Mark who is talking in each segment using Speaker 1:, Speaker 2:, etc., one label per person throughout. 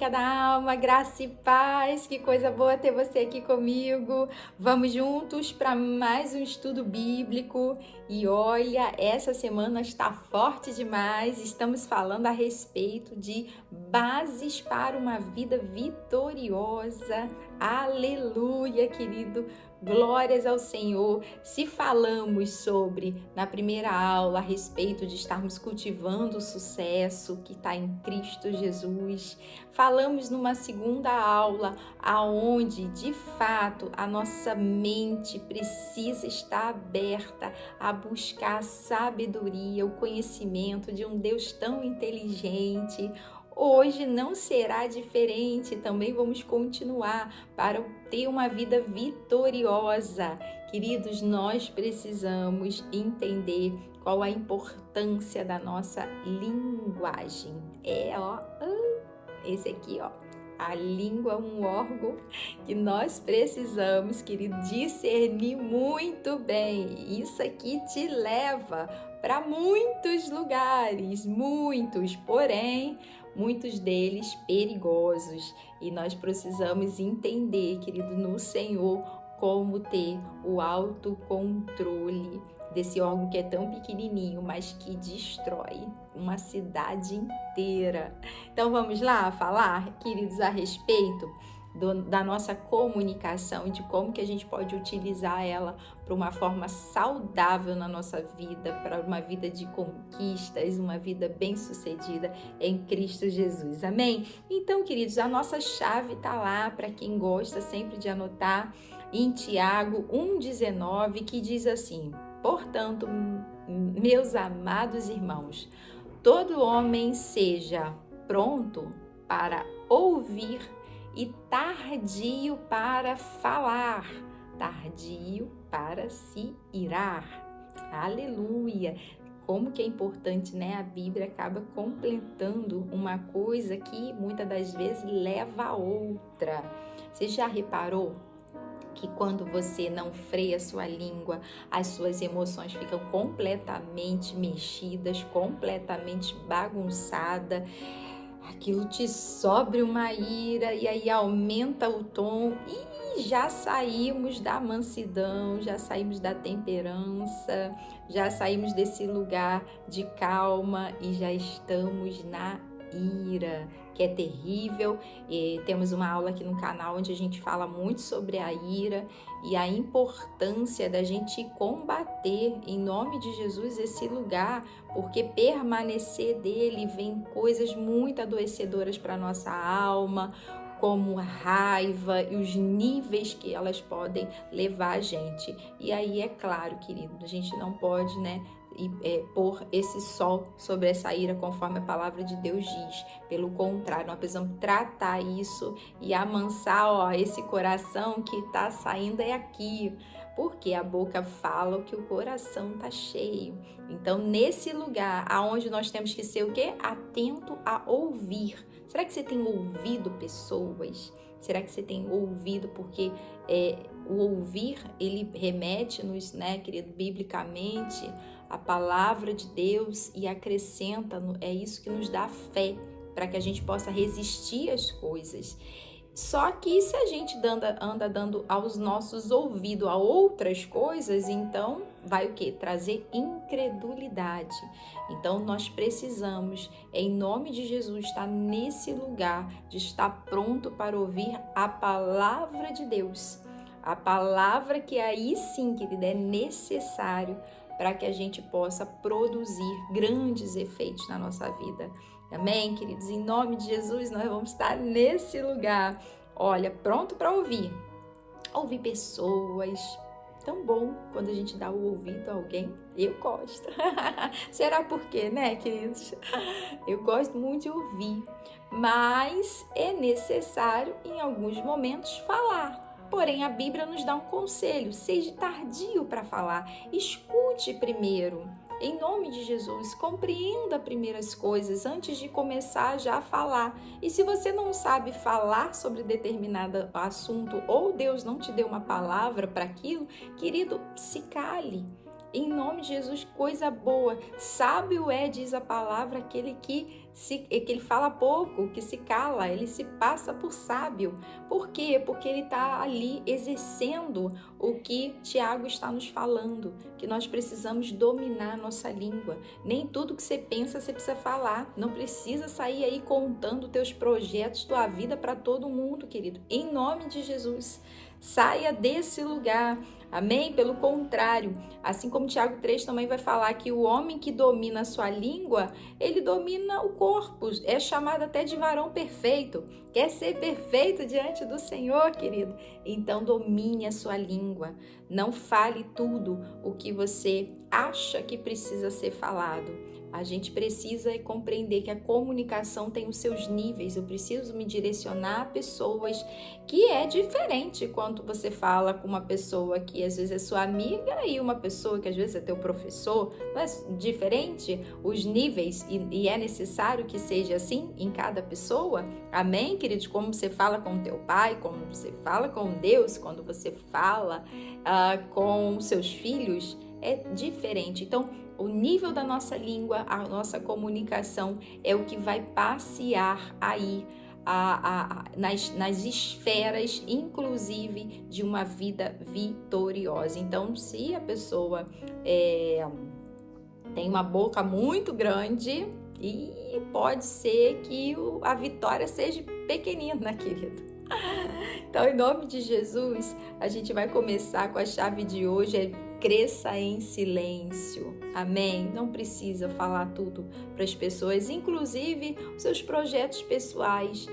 Speaker 1: Música da Alma, graça e paz, que coisa boa ter você aqui comigo. Vamos juntos para mais um estudo bíblico e olha, essa semana está forte demais. Estamos falando a respeito de bases para uma vida vitoriosa. Aleluia, querido. Glórias ao Senhor. Se falamos sobre, na primeira aula, a respeito de estarmos cultivando o sucesso que está em Cristo Jesus, falamos numa segunda aula, aonde, de fato, a nossa mente precisa estar aberta a buscar a sabedoria, o conhecimento de um Deus tão inteligente. Hoje não será diferente, também vamos continuar para ter uma vida vitoriosa. Queridos, nós precisamos entender qual a importância da nossa linguagem. Esse aqui, a língua é um órgão que nós precisamos, querido, discernir muito bem. Isso aqui te leva para muitos lugares, porém, muitos deles perigosos. E nós precisamos entender, querido, no Senhor, como ter o autocontrole desse órgão que é tão pequenininho, mas que destrói uma cidade inteira. Então vamos lá falar, queridos, a respeito da nossa comunicação e de como que a gente pode utilizar ela para uma forma saudável na nossa vida, para uma vida de conquistas, uma vida bem-sucedida em Cristo Jesus. Amém? Então, queridos, a nossa chave está lá para quem gosta sempre de anotar, em Tiago 1,19, que diz assim: portanto, meus amados irmãos, todo homem seja pronto para ouvir e tardio para falar, tardio para se irar. Aleluia! Como que é importante, né? A Bíblia acaba completando uma coisa que muitas das vezes leva a outra. Você já reparou que quando você não freia sua língua, as suas emoções ficam completamente mexidas, completamente bagunçadas? Aquilo te sobe uma ira e aí aumenta o tom e já saímos da mansidão, já saímos da temperança, já saímos desse lugar de calma e já estamos na ira, que é terrível. E temos uma aula aqui no canal onde a gente fala muito sobre a ira e a importância da gente combater em nome de Jesus esse lugar, porque permanecer dele vem coisas muito adoecedoras para nossa alma, como a raiva e os níveis que elas podem levar a gente. E aí, é claro, querido, a gente não pode, pôr esse sol sobre essa ira, conforme a palavra de Deus diz. Pelo contrário, nós precisamos tratar isso e amansar, esse coração que está saindo é aqui, porque a boca fala o que o coração está cheio. Então, nesse lugar aonde nós temos que ser o quê? Atento a ouvir. Será que você tem ouvido pessoas? Será que você tem ouvido? Porque o ouvir, ele remete-nos, querido, biblicamente, a palavra de Deus e acrescenta, é isso que nos dá fé, para que a gente possa resistir às coisas. Só que se a gente anda dando aos nossos ouvidos a outras coisas, então vai o quê? Trazer incredulidade. Então nós precisamos, em nome de Jesus, estar nesse lugar de estar pronto para ouvir a palavra de Deus. A palavra que aí sim, querida, é necessário para que a gente possa produzir grandes efeitos na nossa vida. Amém, queridos? Em nome de Jesus, nós vamos estar nesse lugar, olha, pronto para ouvir. Ouvir pessoas. Tão bom quando a gente dá o ouvido a alguém. Eu gosto. Será por quê, queridos? Eu gosto muito de ouvir, mas é necessário, em alguns momentos, falar. Porém, a Bíblia nos dá um conselho: seja tardio para falar, escute primeiro. Em nome de Jesus, compreenda primeiro as coisas antes de começar já a falar. E se você não sabe falar sobre determinado assunto ou Deus não te deu uma palavra para aquilo, querido, se cale. Em nome de Jesus, coisa boa. Sábio é, diz a palavra, aquele que que ele fala pouco, que se cala, ele se passa por sábio. Por quê? Porque ele está ali exercendo o que Tiago está nos falando, que nós precisamos dominar a nossa língua. Nem tudo que você pensa você precisa falar. Não precisa sair aí contando teus projetos, tua vida para todo mundo, querido. Em nome de Jesus, saia desse lugar. Amém? Pelo contrário, assim como Tiago 3 também vai falar que o homem que domina a sua língua, ele domina o corpo, é chamado até de varão perfeito. Quer ser perfeito diante do Senhor, querido? Então domine a sua língua. Não fale tudo o que você acha que precisa ser falado. A gente precisa compreender que a comunicação tem os seus níveis. Eu preciso me direcionar a pessoas que é diferente quando você fala com uma pessoa que às vezes é sua amiga e uma pessoa que às vezes é teu professor. Não é diferente os níveis e é necessário que seja assim em cada pessoa? Amém, queridos? Como você fala com teu pai, como você fala com Deus, quando você fala com seus filhos, é diferente. Então, o nível da nossa língua, a nossa comunicação é o que vai passear aí nas esferas, inclusive, de uma vida vitoriosa. Então, se a pessoa tem uma boca muito grande, e pode ser que a vitória seja pequenina, querido. Então, em nome de Jesus, a gente vai começar com a chave de hoje, cresça em silêncio. Amém? Não precisa falar tudo para as pessoas, inclusive os seus projetos pessoais.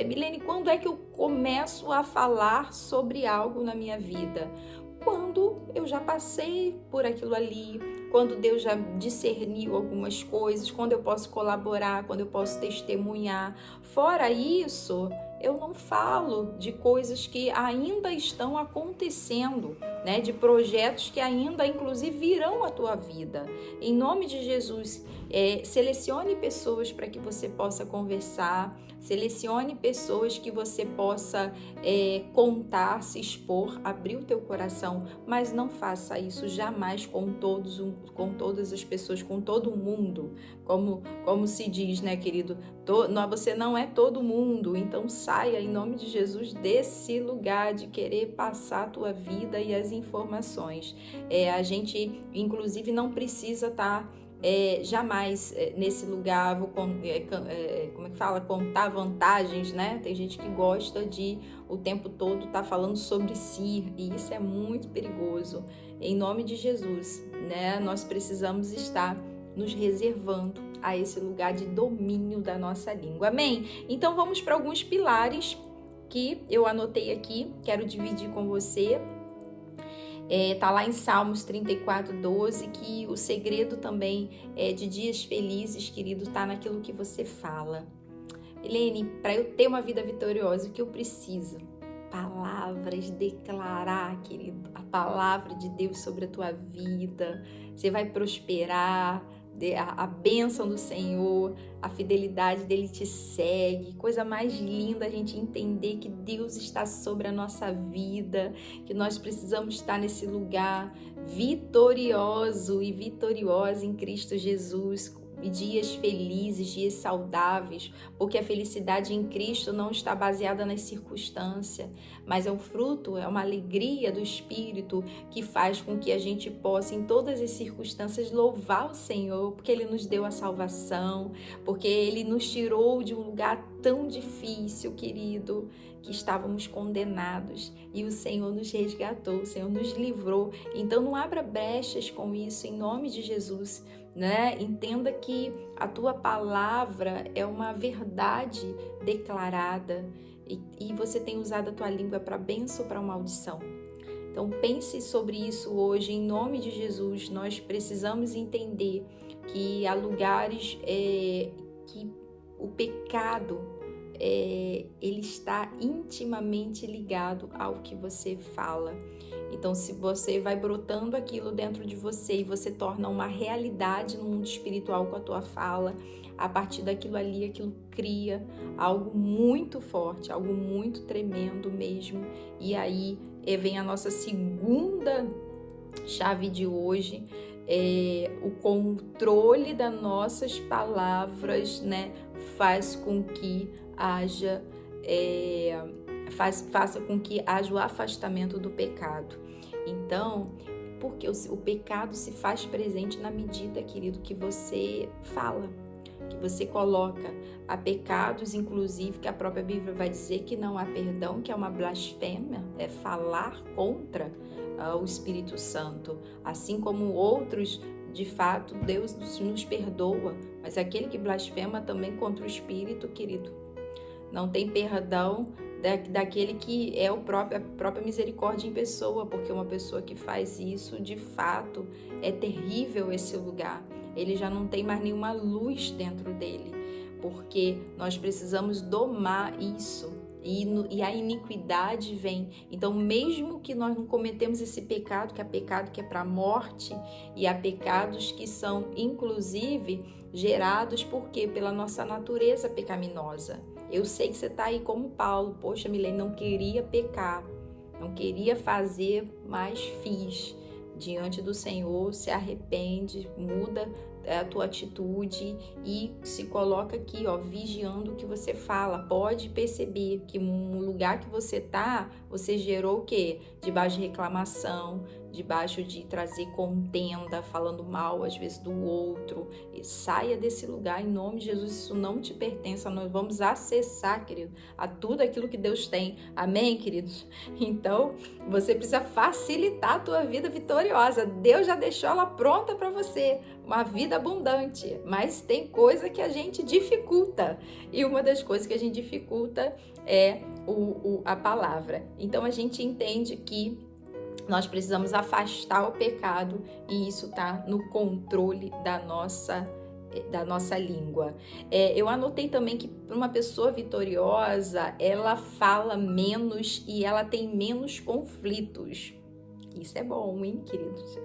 Speaker 1: Milene, quando é que eu começo a falar sobre algo na minha vida? Quando eu já passei por aquilo ali, quando Deus já discerniu algumas coisas, quando eu posso colaborar, quando eu posso testemunhar. Fora isso, eu não falo de coisas que ainda estão acontecendo, né? De projetos que ainda, inclusive, virão à tua vida. Em nome de Jesus, selecione pessoas para que você possa conversar, selecione pessoas que você possa contar, se expor, abrir o teu coração, mas não faça isso jamais com todas as pessoas, com todo mundo. Como se diz, né, querido? Você não é todo mundo, então saia em nome de Jesus desse lugar de querer passar a tua vida e as informações. A gente, inclusive, não precisa estar jamais nesse lugar, como é que fala? Contar vantagens, né? Tem gente que gosta de o tempo todo estar falando sobre si, e isso é muito perigoso. Em nome de Jesus, né? Nós precisamos estar nos reservando a esse lugar de domínio da nossa língua. Amém? Então vamos para alguns pilares que eu anotei aqui, quero dividir com você. Tá lá em Salmos 34:12, que o segredo também de dias felizes, querido, tá naquilo que você fala. Helene, para eu ter uma vida vitoriosa, o que eu preciso? Palavras, declarar, querido, a palavra de Deus sobre a tua vida. Você vai prosperar, a bênção do Senhor, a fidelidade dele te segue. Coisa mais linda a gente entender que Deus está sobre a nossa vida, que nós precisamos estar nesse lugar vitorioso e vitoriosa em Cristo Jesus. Dias felizes, dias saudáveis, porque a felicidade em Cristo não está baseada nas circunstâncias, mas é um fruto, é uma alegria do Espírito que faz com que a gente possa, em todas as circunstâncias, louvar o Senhor, porque Ele nos deu a salvação, porque Ele nos tirou de um lugar tão difícil, querido, que estávamos condenados, e o Senhor nos resgatou, o Senhor nos livrou. Então não abra brechas com isso, em nome de Jesus, né? Entenda que a tua palavra é uma verdade declarada, e você tem usado a tua língua para bênção ou para maldição. Então pense sobre isso hoje, em nome de Jesus. Nós precisamos entender que há lugares que o pecado ele está intimamente ligado ao que você fala. Então, se você vai brotando aquilo dentro de você e você torna uma realidade no mundo espiritual com a tua fala, a partir daquilo ali, aquilo cria algo muito forte, algo muito tremendo mesmo. E aí vem a nossa segunda chave de hoje, o controle das nossas palavras, né, faz com que haja faça com que haja o afastamento do pecado. Então, porque o pecado se faz presente na medida, querido, que você fala, que você coloca. Há pecados, inclusive, que a própria Bíblia vai dizer que não há perdão, que é uma blasfêmia, é falar contra o Espírito Santo. Assim como outros, de fato, Deus nos perdoa, mas aquele que blasfema também contra o Espírito, querido, não tem perdão daquele que é a própria misericórdia em pessoa, porque uma pessoa que faz isso, de fato, é terrível esse lugar. Ele já não tem mais nenhuma luz dentro dele, porque nós precisamos domar isso. E a iniquidade vem. Então, mesmo que nós não cometemos esse pecado, que é pecado que é para a morte, e há pecados que são, inclusive, gerados por quê? Pela nossa natureza pecaminosa. Eu sei que você está aí como Paulo. Poxa, Milene, não queria pecar, não queria fazer, mas fiz. Diante do Senhor, se arrepende, muda a tua atitude e se coloca aqui, vigiando o que você fala. Pode perceber que no lugar que você tá, você gerou o quê? Debaixo de reclamação, debaixo de trazer contenda, falando mal às vezes do outro. E saia desse lugar em nome de Jesus. Isso não te pertence. Nós vamos acessar, querido, a tudo aquilo que Deus tem. Amém, queridos? Então, você precisa facilitar a tua vida vitoriosa. Deus já deixou ela pronta para você. Uma vida abundante, mas tem coisa que a gente dificulta, e uma das coisas que a gente dificulta é a palavra. Então a gente entende que nós precisamos afastar o pecado, e isso está no controle da nossa língua. Eu anotei também que uma pessoa vitoriosa, ela fala menos e ela tem menos conflitos. Isso é bom, hein, queridos?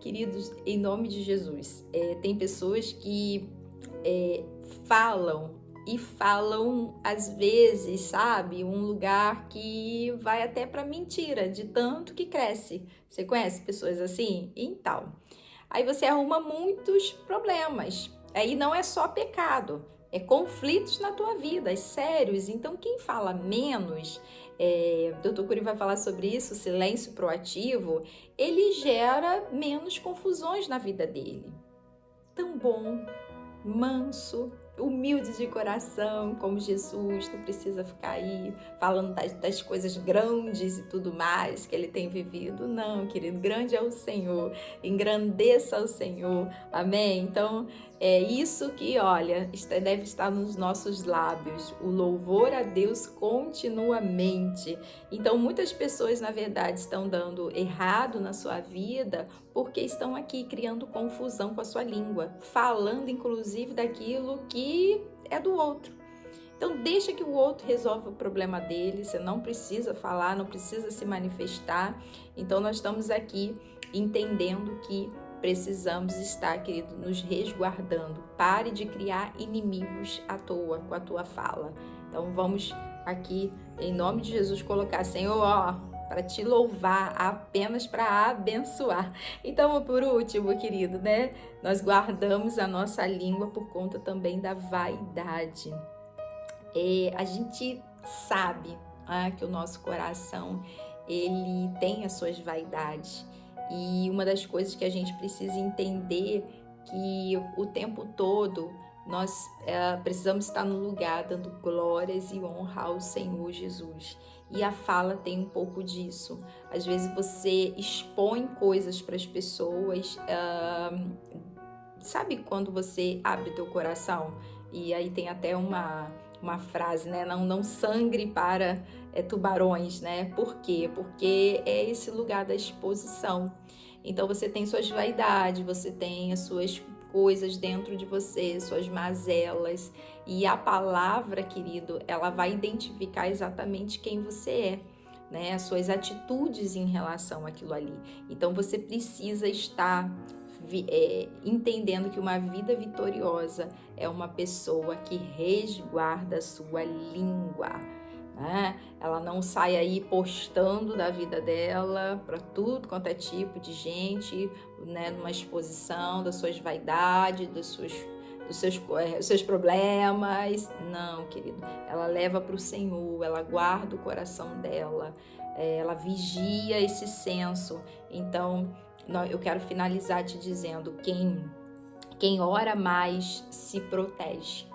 Speaker 1: Queridos, em nome de Jesus, tem pessoas que falam às vezes, sabe, um lugar que vai até para mentira, de tanto que cresce. Você conhece pessoas assim? Então, aí você arruma muitos problemas. Aí não é só pecado, é conflitos na tua vida, sérios. Então, quem fala menos, Dr. Cury vai falar sobre isso, silêncio proativo, ele gera menos confusões na vida dele. Tão bom, manso, humilde de coração, como Jesus, não precisa ficar aí falando das coisas grandes e tudo mais que ele tem vivido. Não, querido, grande é o Senhor, engrandeça o Senhor, amém? Então, é isso que, olha, deve estar nos nossos lábios, o louvor a Deus continuamente. Então, muitas pessoas, na verdade, estão dando errado na sua vida porque estão aqui criando confusão com a sua língua, falando, inclusive, daquilo que é do outro. Então, deixa que o outro resolva o problema dele, você não precisa falar, não precisa se manifestar. Então, nós estamos aqui entendendo que precisamos estar, querido, nos resguardando. Pare de criar inimigos à toa com a tua fala. Então, vamos aqui, em nome de Jesus, colocar, Senhor, para te louvar, apenas para abençoar. Então, por último, querido, né? Nós guardamos a nossa língua por conta também da vaidade. A gente sabe que o nosso coração, ele tem as suas vaidades. E uma das coisas que a gente precisa entender que o tempo todo nós precisamos estar no lugar dando glórias e honra ao Senhor Jesus. E a fala tem um pouco disso. Às vezes você expõe coisas para as pessoas. Sabe quando você abre teu coração? E aí tem até uma frase, né? Não sangre para tubarões, né? Por quê? Porque é esse lugar da exposição. Então você tem suas vaidades, você tem as suas coisas dentro de você, suas mazelas. E a palavra, querido, ela vai identificar exatamente quem você é, né? As suas atitudes em relação àquilo ali. Então você precisa estar entendendo que uma vida vitoriosa é uma pessoa que resguarda a sua língua, né? Ela não sai aí postando da vida dela para tudo quanto é tipo de gente, né? Numa exposição das suas vaidades, os seus problemas. Não, querido. Ela leva para o Senhor, ela guarda o coração dela, ela vigia esse senso. Então, eu quero finalizar te dizendo, quem ora mais se protege.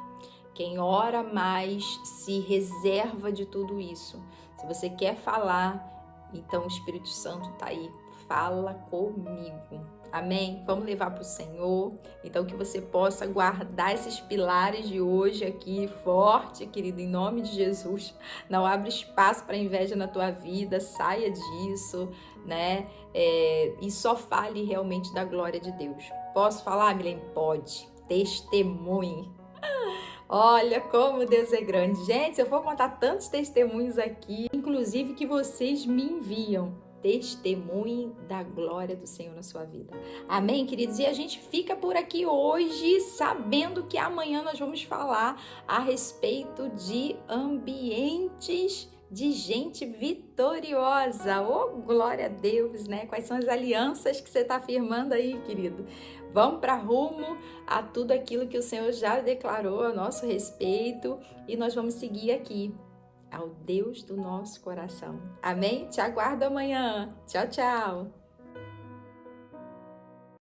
Speaker 1: Quem ora mais se reserva de tudo isso. Se você quer falar, então o Espírito Santo está aí. Fala comigo. Amém? Vamos levar para o Senhor. Então que você possa guardar esses pilares de hoje aqui forte, querido, em nome de Jesus. Não abre espaço para inveja na tua vida. Saia disso, né? E só fale realmente da glória de Deus. Posso falar, Milene? Pode. Testemunhe. Olha como Deus é grande. Gente, se eu for contar tantos testemunhos aqui, inclusive que vocês me enviam, testemunhe da glória do Senhor na sua vida. Amém, queridos? E a gente fica por aqui hoje, sabendo que amanhã nós vamos falar a respeito de ambientes de gente vitoriosa. Oh, glória a Deus, né? Quais são as alianças que você está firmando aí, querido? Vamos para rumo a tudo aquilo que o Senhor já declarou a nosso respeito e nós vamos seguir aqui ao Deus do nosso coração. Amém? Te aguardo amanhã. Tchau, tchau.